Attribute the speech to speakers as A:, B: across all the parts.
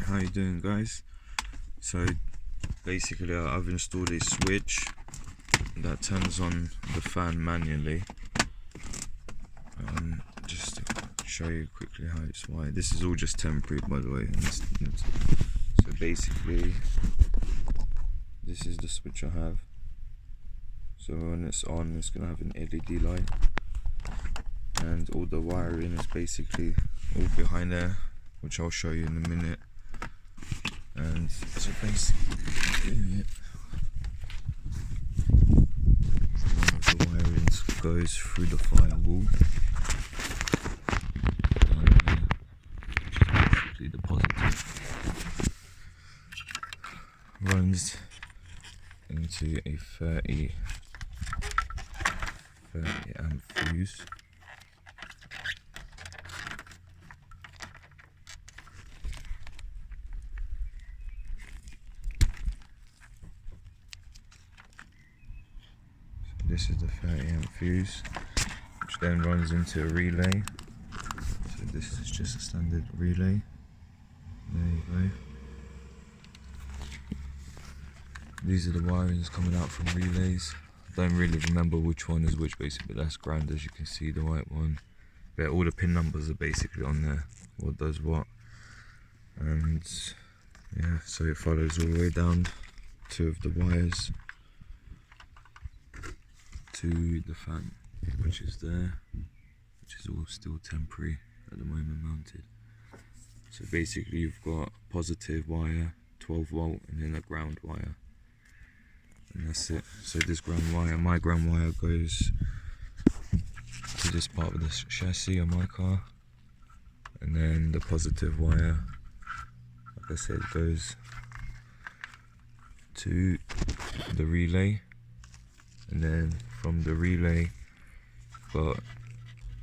A: How you doing, guys? So basically I've installed a switch that turns on the fan manually. Just to show you quickly how it's wired. This is all just temporary, by the way. So basically this is the switch I have. So when it's on, it's gonna have an LED light, and all the wiring is basically all behind there, which I'll show you in a minute. And so basically one of the wirings goes through the firewall, basically the positive runs into a 30 amp fuse. This is the 30 amp fuse, which then runs into a relay. So this is just a standard relay. There you go. These are the wirings coming out from relays. I don't really remember which one is which basically, but that's ground, as you can see, the white one. But all the pin numbers are basically on there, what does what. And yeah, so it follows all the way down two of the wires to the fan, which is there, which is all still temporary at the moment mounted. So basically you've got a positive wire, 12 volt, and then a ground wire, and that's it. So this ground wire, my ground wire, goes to this part of the chassis on my car, and then the positive wire, like I said, goes to the relay, and then from the relay, but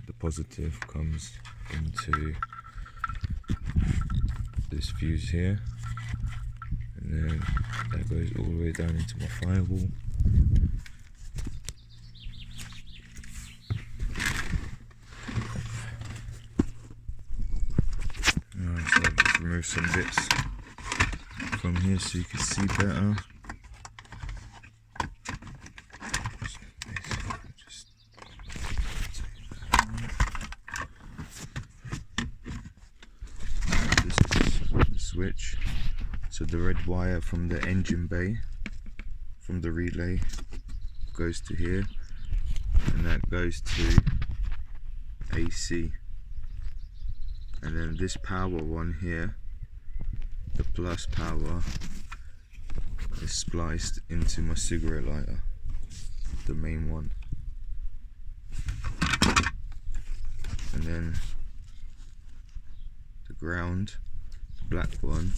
A: the positive comes into this fuse here, and then that goes all the way down into my firewall. Alright, so I'll just remove some bits from here so you can see better. Switch. So the red wire from the engine bay, from the relay, goes to here, and that goes to AC. And then this power one here, the plus power, is spliced into my cigarette lighter, the main one. And then the ground, black one,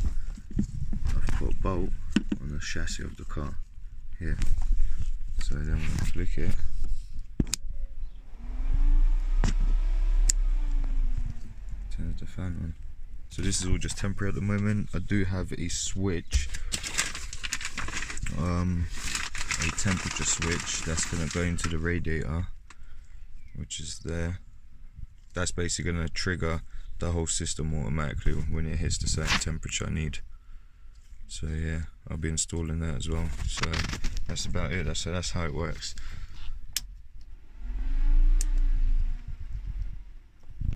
A: I've put a bolt on the chassis of the car here. So then when I flick it, turns the fan on. So this is all just temporary at the moment. I do have a switch, a temperature switch that's going to go into the radiator, which is there. That's basically going to trigger the whole system automatically when it hits the certain temperature I need. So yeah, I'll be installing that as well. So that's about it. That's how it works.